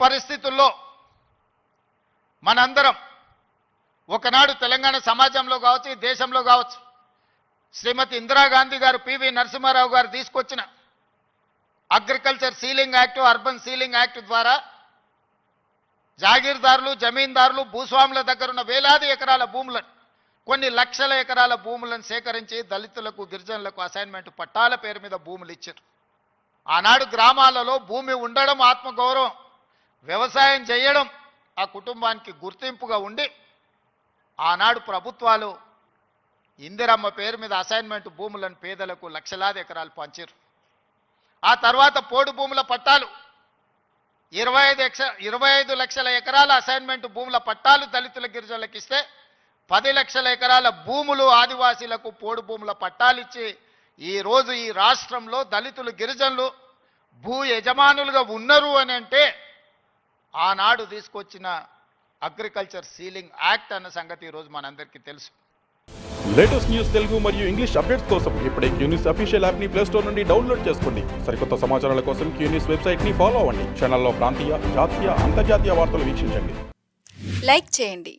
పరిస్థితుల్లో మనందరం ఒకనాడు తెలంగాణ సమాజంలో కావచ్చు, దేశంలో కావచ్చు, శ్రీమతి ఇందిరాగాంధీ గారు, పివి నరసింహారావు గారు తీసుకొచ్చిన agriculture ceiling act, urban ceiling act ద్వారా జాగీర్దారులు, జమీందారులు, భూస్వాముల దగ్గర ఉన్న వేలాది ఎకరాల భూములను, కొన్ని లక్షల ఎకరాల భూములను సేకరించి దళితులకు, గిరిజనులకు అసైన్మెంట్ పట్టాల పేరు మీద భూములు ఇచ్చారు. ఆనాడు గ్రామాలలో భూమి ఉండడం ఆత్మగౌరవం, వ్యవసాయం చేయడం ఆ కుటుంబానికి గుర్తింపుగా ఉండి ఆనాడు ప్రభుత్వాలు ఇందిరమ్మ పేరు మీద అసైన్మెంట్ భూములను పేదలకు లక్షలాది ఎకరాలు పంచారు. ఆ తర్వాత పోడు భూముల పట్టాలు 25 లక్షల ఎకరాల అసైన్మెంట్ భూముల పట్టాలు దళితుల, గిరిజనులకు ఇస్తే 10 లక్షల ఎకరాల భూములు ఆదివాసీలకు పోడు భూముల పట్టాలు ఇచ్చి ఈరోజు ఈ రాష్ట్రంలో దళితులు, గిరిజనులు భూ యజమానులుగా ఉన్నారు అని అంటే ఆనాడు తీసుకొచ్చిన అగ్రికల్చర్ సీలింగ్ యాక్ట్ అన్న సంగతి ఈరోజు మనందరికీ తెలుసు. లేటెస్ట్ న్యూస్ తెలుగు మరియు ఇంగ్లీష్ అప్డేట్స్ కోసం ఇప్పుడే క్యూన్యూస్ అఫీషియల్ యాప్ ని ప్లే స్టోర్ నుండి డౌన్లోడ్ చేసుకోండి. సరికొత్త సమాచారాల కోసం క్యూన్యూస్ వెబ్సైట్ ని ఫాలో అవ్వండి. ఛానల్లో ప్రాంతీయ, జాతీయ, అంతర్జాతీయ వార్తలు వీక్షించండి. లైక్ చేయండి.